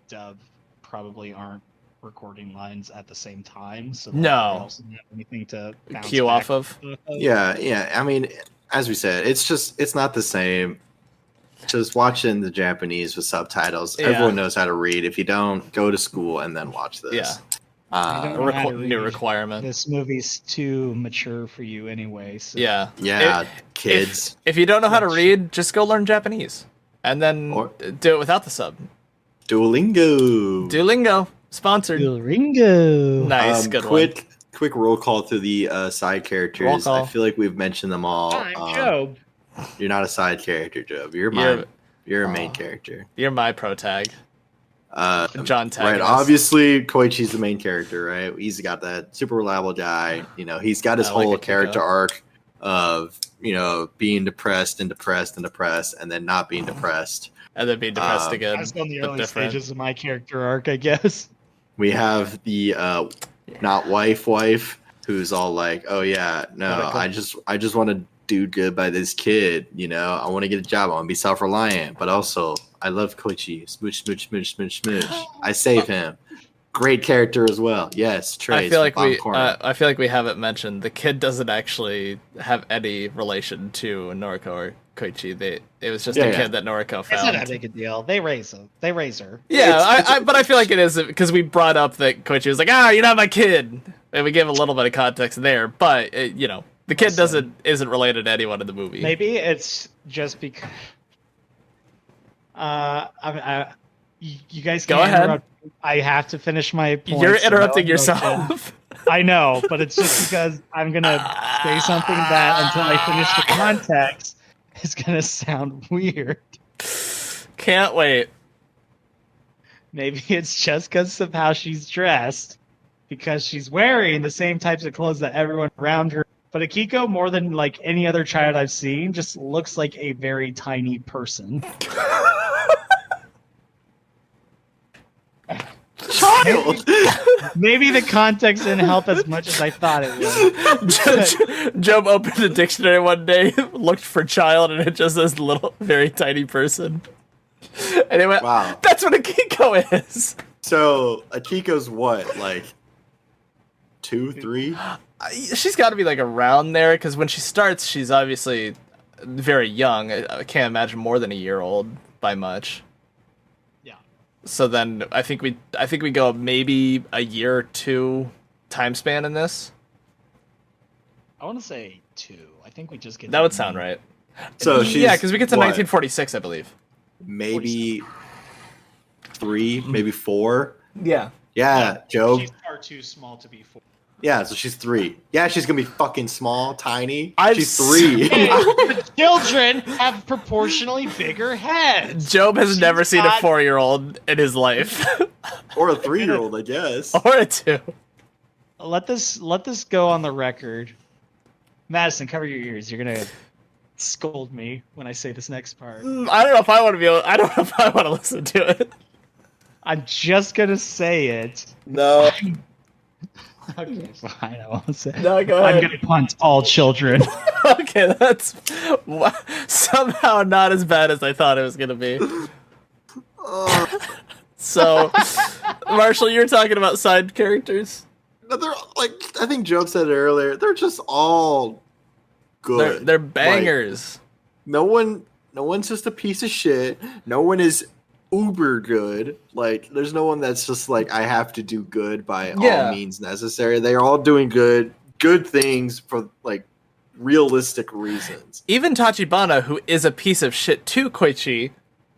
dub probably aren't recording lines at the same time, so no, they also don't have anything to cue off of. Yeah. I mean, as we said, it's not the same. Just watching the Japanese with subtitles, everyone knows how to read. If you don't, go to school and then watch this. Yeah. New requirement. This movie's too mature for you anyway. So. Yeah, kids. If you don't know how to read, just go learn Japanese. And then do it without the sub. Duolingo. Sponsored. Duolingo. Nice, good one. Quick roll call through the side characters. I feel like we've mentioned them all. I'm Jobe. You're not a side character, Jobe. You're a main character. You're my pro tag. John Tag. Right, obviously Koichi's the main character, right? He's got that super reliable guy. He's got his whole character arc of being depressed and depressed and depressed, and then not being depressed, and then being depressed again. I was on the early stages of my character arc, I guess. We have the not wife who's all like, oh yeah, no, I just want to do good by this kid. I want to get a job. I want to be self-reliant, but also I love Koichi. Smooch, smooch, smooch, smooch, smooch. I save him. Great character as well. Yes, Trey. I feel like we haven't mentioned the kid doesn't actually have any relation to Noriko or Koichi. It was just a kid that Noriko found. It's not that big a deal. They raise her. Yeah, but I feel like it is because we brought up that Koichi was like, you're not my kid, and we gave a little bit of context there. But the kid isn't related to anyone in the movie. Maybe it's just because. You guys can go ahead. Interrupt. I have to finish my point. You're interrupting yourself. I know, but it's just because I'm gonna say something that until I finish the context is gonna sound weird. Can't wait. Maybe it's just because of how she's dressed, because she's wearing the same types of clothes that everyone around her. But Akiko, more than like any other child I've seen, just looks like a very tiny person. Child. Maybe the context didn't help as much as I thought it would. Jobe opened the dictionary one day, looked for child, and it just says little, very tiny person. And it went, wow, that's what Akiko is. So Akiko's what, like 2, 3? She's got to be like around there because when she starts, she's obviously very young. I can't imagine more than a year old by much. So then I think we go maybe a year or 2 time span in this. I want to say 2. I think we just get that would sound right. So because we get to 1946, I believe. Maybe 3, maybe 4. Yeah, Jobe. She's far too small to be 4. Yeah, so she's 3. Yeah, she's gonna be fucking small, tiny. She's 3. Children have proportionally bigger heads. Jobe has never seen a 4-year-old in his life, or a 3-year-old, I guess, or a 2. Let this go on the record. Madison, cover your ears. You're gonna scold me when I say this next part. I don't know if I want to be. I don't know if I want to listen to it. I'm just gonna say it. No. Okay, fine. I won't say. No, go ahead. I'm gonna punt all children. Okay, that's somehow not as bad as I thought it was gonna be. So, Marshall, you're talking about side characters. No, they're like, I think Jobe said it earlier. They're just all good. They're bangers. Like, no one's just a piece of shit. No one is uber good. Like, there's no one that's just like, I have to do good by all means necessary. They're all doing good things for like realistic reasons. Even Tachibana, who is a piece of shit to Koichi,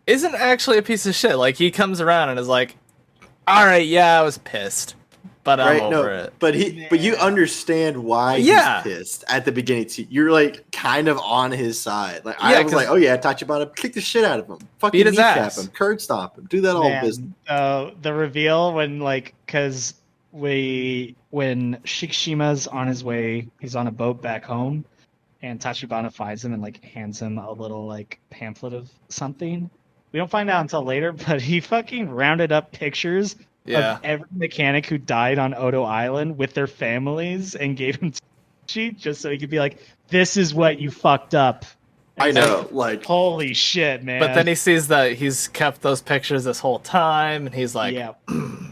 isn't actually a piece of shit. Like, he comes around and is like, all right, yeah, I was pissed, but I'm over it. But you understand why he's pissed at the beginning. You're like kind of on his side. Like I was like, oh yeah, Tachibana, kick the shit out of him, fucking beat his kneecap ass, him, curd stomp him, do that all business. The reveal when because when Shikishima's on his way, he's on a boat back home, and Tachibana finds him and like hands him a little like pamphlet of something. We don't find out until later, but he fucking rounded up pictures of every mechanic who died on Odo Island with their families and gave him sheet just so he could be like, "This is what you fucked up." I know, like holy shit, man. But then he sees that he's kept those pictures this whole time, and he's like,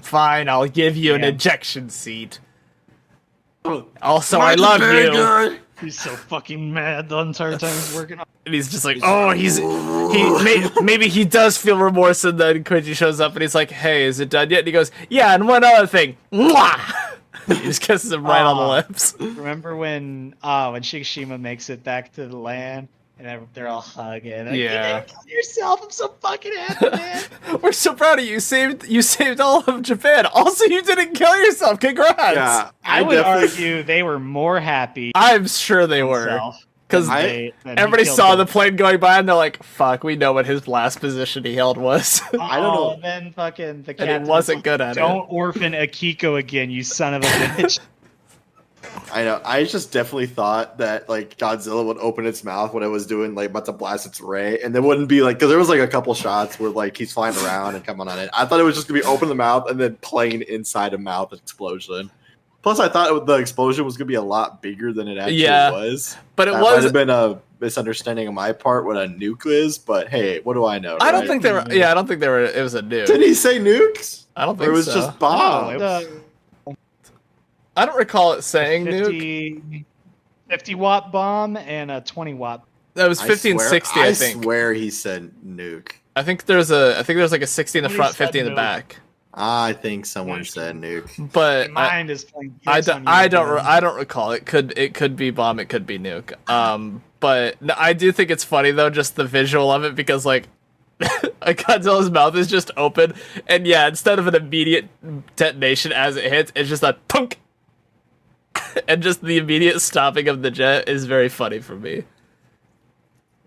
"Fine, I'll give you an ejection seat." Also, I love you. He's so fucking mad the entire time he's working on. And he's just like, maybe he does feel remorse, and then Koichi shows up and he's like, "Hey, is it done yet?" And he goes, "Yeah, and one other thing." Mwah! He just kisses him right on the lips. Remember when Shikishima makes it back to the land and they're all hugging? Like, you didn't kill yourself. I'm so fucking happy, man. We're so proud of you. You saved all of Japan. Also, you didn't kill yourself. Congrats. Yeah, I would argue they were more happy. I'm sure they were. Because everybody saw the plane going by and they're like, "Fuck, we know what his last position he held was." I don't know. And then fucking the captain wasn't good at it. Don't orphan Akiko again, you son of a bitch. I know. I just definitely thought that like Godzilla would open its mouth when it was doing like about to blast its ray, and there wouldn't be like because there was like a couple shots where like he's flying around and coming on it. I thought it was just gonna be open the mouth and then plane inside a mouth explosion. Plus, I thought the explosion was gonna be a lot bigger than it actually was. But that might have been a misunderstanding on my part what a nuke is. But hey, what do I know? I don't think they were. Yeah, I don't think they were. It was a nuke. Did he say nukes? I don't think or it was so. just bombs. I don't recall it saying nuke. 50-watt bomb and a 20-watt. That was 50 and 60. I think. I swear he said nuke. I think there's like a 60 in the front, 50 in the back. I think someone said nuke, but mind is playing. I don't recall. It could be bomb. It could be nuke. But I do think it's funny though, just the visual of it, because like Godzilla's mouth is just open, and instead of an immediate detonation as it hits, it's just a punk, and just the immediate stopping of the jet is very funny for me.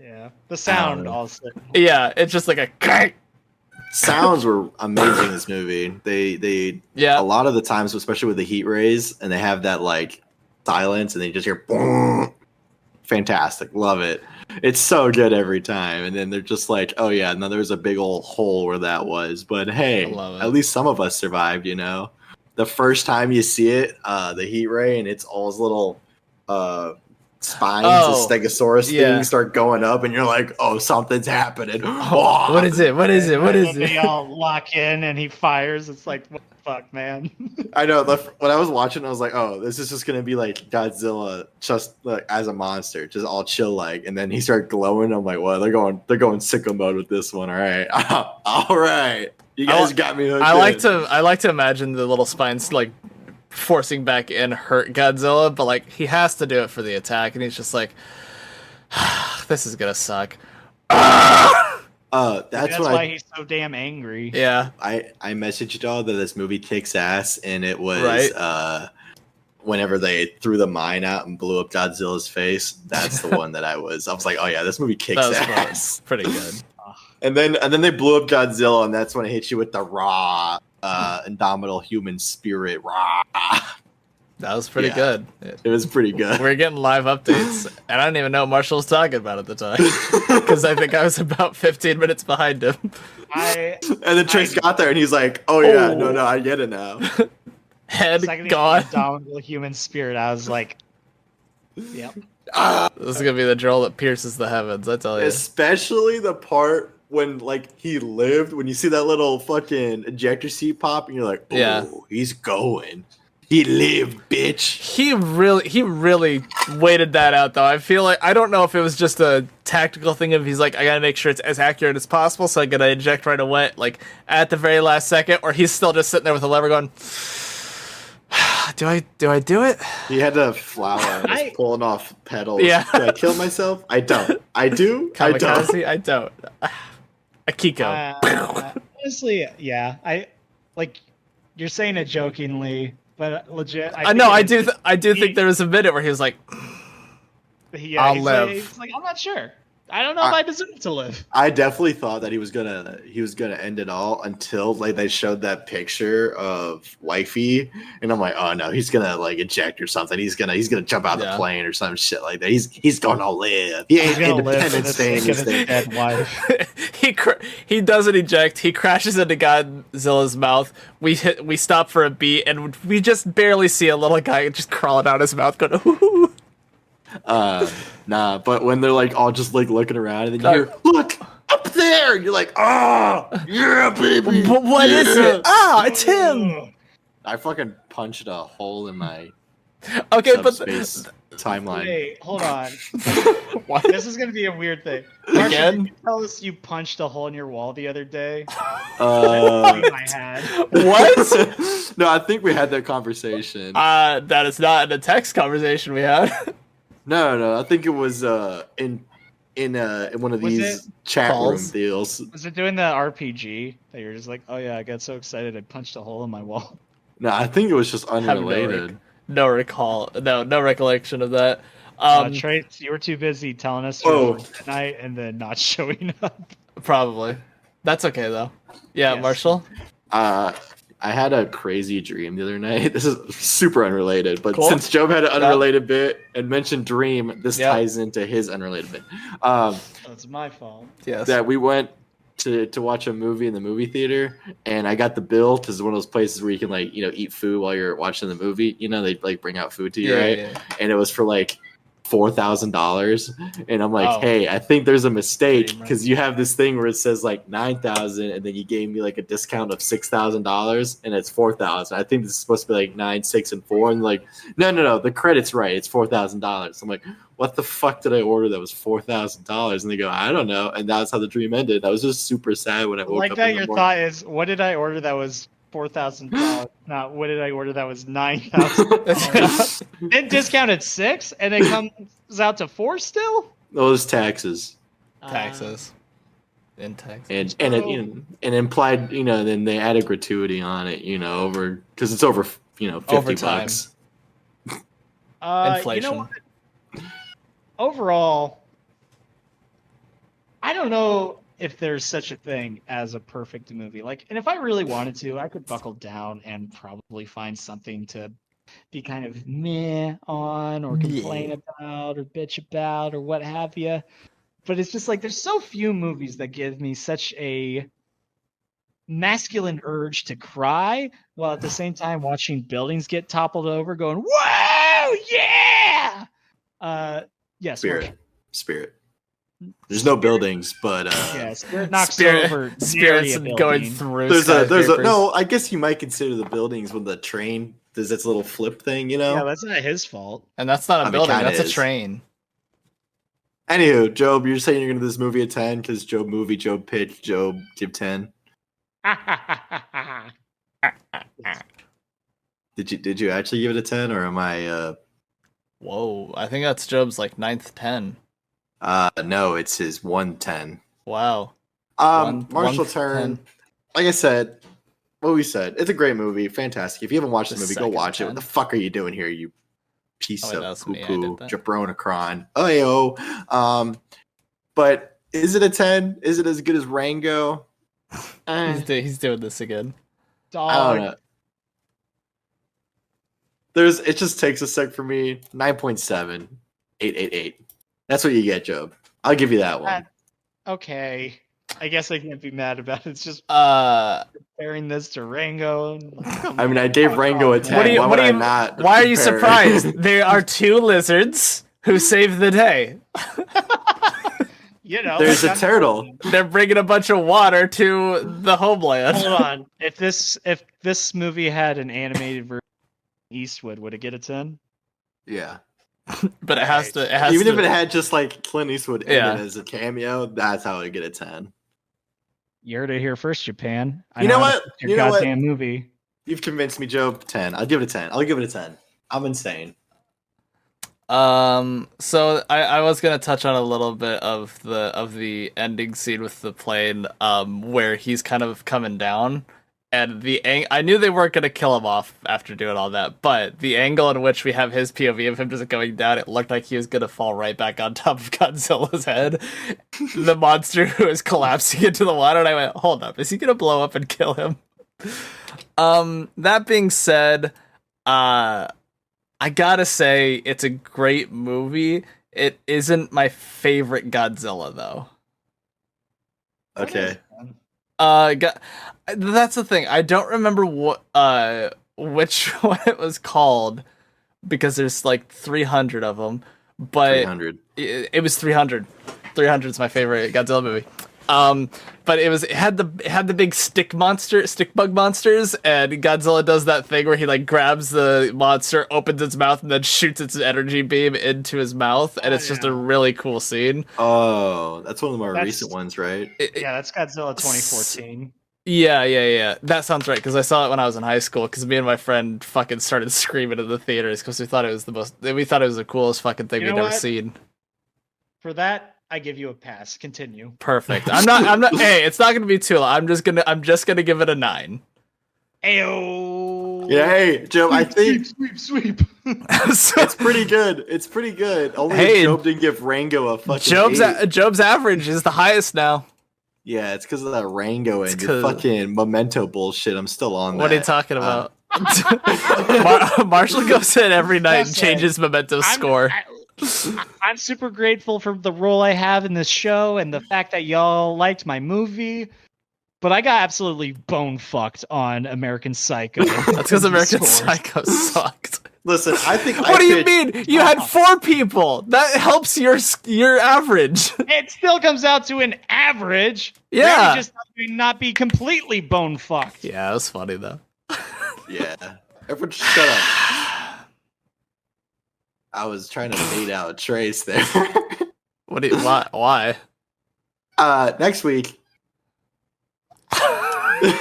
Yeah, the sound also. Yeah, it's just like a. Sounds were amazing in this movie. They a lot of the times, especially with the heat rays, and they have that like silence, and they just hear boom. Fantastic, love it. It's so good every time. And then they're just like, oh yeah, no, there's a big old hole where that was. But hey, at least some of us survived. You know, the first time you see it, the heat ray, and it's all those little spines and stegosaurus things start going up, and you're like, oh, something's happening. What is it? They all lock in and he fires. It's like, what the fuck, man? I know. When I was watching, I was like, oh, this is just gonna be like Godzilla just like as a monster, just all chill like. And then he started glowing. I'm like, well, they're going sicko mode with this one. All right. All right, you guys got me hooked. I like to imagine the little spines like forcing back in hurt Godzilla, but like he has to do it for the attack, and he's just like, this is gonna suck. That's why he's so damn angry. Yeah, I messaged y'all that this movie kicks ass, and it was whenever they threw the mine out and blew up Godzilla's face. That's the one that I was like, oh yeah, this movie kicks ass. Pretty good. And then they blew up Godzilla, and that's when it hit you with the raw indomitable human spirit. Raw. That was pretty good. It was pretty good. We're getting live updates, and I didn't even know Marshall was talking about at the time, because I think I was about 15 minutes behind him. And then Trace got there, and he's like, oh yeah, no, I get it now. Head gone. Indomitable human spirit. I was like, yep. This is gonna be the drill that pierces the heavens, I tell you. Especially the part when like he lived, when you see that little fucking ejector seat pop, and you're like, oh, he's going. He lived, bitch. He really waited that out, though. I feel like, I don't know if it was just a tactical thing of he's like, I gotta make sure it's as accurate as possible, so I gotta eject right away, like at the very last second, or he's still just sitting there with a lever going, do I do it? He had a flower and was pulling off pedals. Yeah. Do I kill myself? I don't. I do. Kamikaze? I don't. Akiko. Honestly, yeah. I like. You're saying it jokingly, but legit. I know. I do think there was a minute where he was like, I'll live. He's like, I'm not sure. I don't know if I deserve to live. I definitely thought that he was gonna end it all until like they showed that picture of wifey, and I'm like, oh no, he's gonna like eject or something. He's gonna jump out the plane or some shit like that. He's gonna live. He ain't Independence Day in his dead wife. He doesn't eject. He crashes into Godzilla's mouth. We stop for a beat, and we just barely see a little guy just crawling out his mouth, going, ooh. Nah, but when they're like all just like looking around and then you hear, look up there, and you're like, oh yeah, baby. But what is it? Ah, it's him. I fucking punched a hole in my subspace timeline. Wait, hold on. What? This is gonna be a weird thing. Again? Did you tell us you punched a hole in your wall the other day? I had. What? No, I think we had that conversation. That is not in a text conversation we had. No, I think it was in one of these chat room deals. Was it doing the RPG that you're just like, oh yeah, I got so excited I punched a hole in my wall? No, I think it was just unrelated. No recollection of that. Trace, you were too busy telling us that night and then not showing up. Probably. That's okay though. Yeah, yes. Marshall. I had a crazy dream the other night. This is super unrelated, but since Jobe had an unrelated bit and mentioned dream, this ties into his unrelated bit. It's my fault. Yes. That we went to watch a movie in the movie theater, and I got the bill because it's one of those places where you can like eat food while you're watching the movie. They like bring out food to you, right? Yeah. And it was for like $4,000, and I'm like, hey, I think there's a mistake because you have this thing where it says like 9,000, and then you gave me like a discount of $6,000, and it's 4,000. I think this is supposed to be like 9, 6, and 4, and like, no, the credit's right. It's $4,000. I'm like, what the fuck did I order that was $4,000? And they go, I don't know, and that's how the dream ended. I was just super sad when I woke up. Like that, your thought is, what did I order that was $4,000? Not what did I order that was $9,000? Then discounted 6, and it comes out to 4 still. Those taxes. Taxes. And taxes. And it implied, then they added gratuity on it, over because it's over, $50. Inflation. You know what? Overall, I don't know if there's such a thing as a perfect movie. Like, and if I really wanted to, I could buckle down and probably find something to be kind of meh on or complain about or bitch about or what have you. But it's just like there's so few movies that give me such a masculine urge to cry while at the same time watching buildings get toppled over going, whoa, yeah! Yeah, Spirit. There's no buildings, but Spirit knocks over spirits going through. There's a no. I guess you might consider the buildings when the train does its little flip thing. Yeah, that's not his fault, and that's not a building. That's a train. Anywho, Jobe, you're saying you're gonna give this movie a 10 because Jobe pitch, Jobe give 10. Did you actually give it a 10, or am I? Whoa, I think that's Jobe's like 9th 10. No, it's his 110. Wow. Marshall Turn. Like I said, what we said, it's a great movie, fantastic. If you haven't watched the movie, go watch it. What the fuck are you doing here, you piece of poo-poo, jabronacron? But is it a 10? Is it as good as Rango? He's doing this again. I don't know. It just takes a sec for me. 9.7, 888. That's what you get, Jobe. I'll give you that one. Okay. I guess I can't be mad about it. It's just comparing this to Rango. I mean, I gave Rango a 10. Why are you surprised? There are 2 lizards who saved the day. There's a turtle. They're bringing a bunch of water to the homeland. Hold on. If this movie had an animated version of Eastwood, would it get a 10? Yeah. But it has to. Even if it had just like Clint Eastwood in it as a cameo, that's how it get a 10. You heard it here first, Japan. You know what? Your goddamn movie. You've convinced me, Jobe. 10. I'll give it a 10. I'm insane. So I was gonna touch on a little bit of the ending scene with the plane, where he's kind of coming down, And I knew they weren't gonna kill him off after doing all that, but the angle in which we have his POV of him just going down, it looked like he was gonna fall right back on top of Godzilla's head. The monster who is collapsing into the water, and I went, hold up, is he gonna blow up and kill him? That being said, I gotta say, it's a great movie. It isn't my favorite Godzilla, though. Okay. That's the thing. I don't remember which one it was called because there's like 300 of them, but 300. It was 300. 300 is my favorite Godzilla movie. But it had the big stick bug monsters, and Godzilla does that thing where he like grabs the monster, opens its mouth, and then shoots its energy beam into his mouth, and it's just a really cool scene. Oh, that's one of the more recent ones, right? Yeah, that's Godzilla 2014. Yeah. That sounds right, because I saw it when I was in high school, because me and my friend fucking started screaming in the theaters because we thought it was the coolest fucking thing we'd ever seen. For that, I give you a pass. Continue. Perfect. I'm not hey, it's not gonna be too long. I'm just gonna give it a 9. Ayo. Yeah, hey, Joe, I think Sweep. it's pretty good. It's pretty good. Only Jobe didn't give Rango a fucking Jobe's average is the highest now. Yeah, it's because of that Rango and the fucking Memento bullshit. I'm still on that. What are you talking about? Marshall goes in every night and changes Memento's score. I'm super grateful for the role I have in this show and the fact that y'all liked my movie, but I got absolutely bone fucked on American Psycho. That's because American Psycho sucked. Listen, I think. What do you mean? You had 4 people. That helps your average. It still comes out to an average. Yeah, just not be completely bone fucked. Yeah, it was funny though. Yeah, everyone, shut up. I was trying to bait out Trace there. Why? Next week. Hey,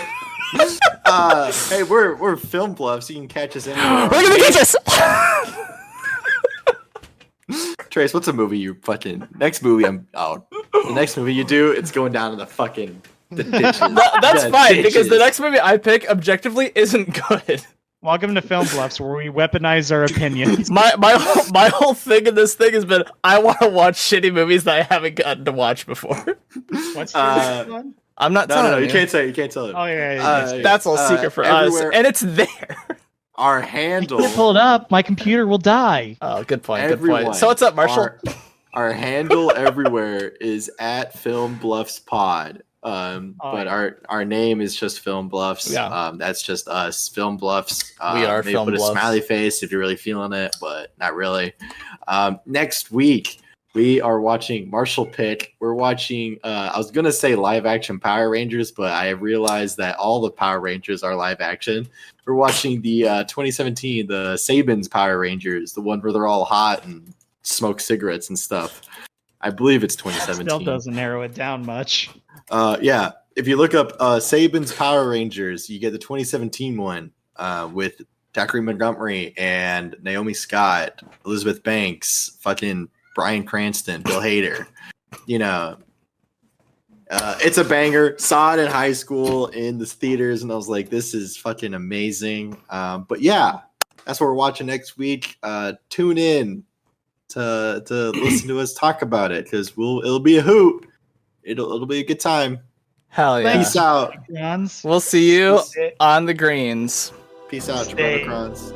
we're Film Bluffs. You can catch us anywhere. We're gonna catch us. Trace, what's a movie you fucking next movie? The next movie you do, it's going down to the ditches. That's fine because the next movie I pick objectively isn't good. Welcome to Film Bluffs, where we weaponize our opinions. My whole thing in this thing has been I want to watch shitty movies that I haven't gotten to watch before. What's the one? I'm not telling you. You can't say it. You can't tell it. Oh yeah. That's all secret for us, and it's there. Our handle. Pull it up. My computer will die. Oh, good point. Good point. So what's up, Marshall? Our handle everywhere is at Film Bluffs Pod. But our name is just Film Bluffs. Yeah. That's just us, Film Bluffs. We are maybe Film put Bluffs. A smiley face if you're really feeling it, but not really. Next week we are watching Marshall pick. We're watching. I was gonna say live action Power Rangers, but I realized that all the Power Rangers are live action. We're watching the 2017 the Saban's Power Rangers, the one where they're all hot and smoke cigarettes and stuff. I believe it's 2017. Still doesn't narrow it down much. Yeah, if you look up Saban's Power Rangers, you get the 2017 one with Zachary Montgomery and Naomi Scott, Elizabeth Banks, fucking Bryan Cranston, Bill Hader. You know, it's a banger. Saw it in high school in the theaters, and I was like, this is fucking amazing. But yeah, that's what we're watching next week. Tune in to listen to us talk about it because it'll be a hoot. It'll be a good time. Hell yeah. Peace out. We'll see you on the greens. Peace out, Jabrona Crons.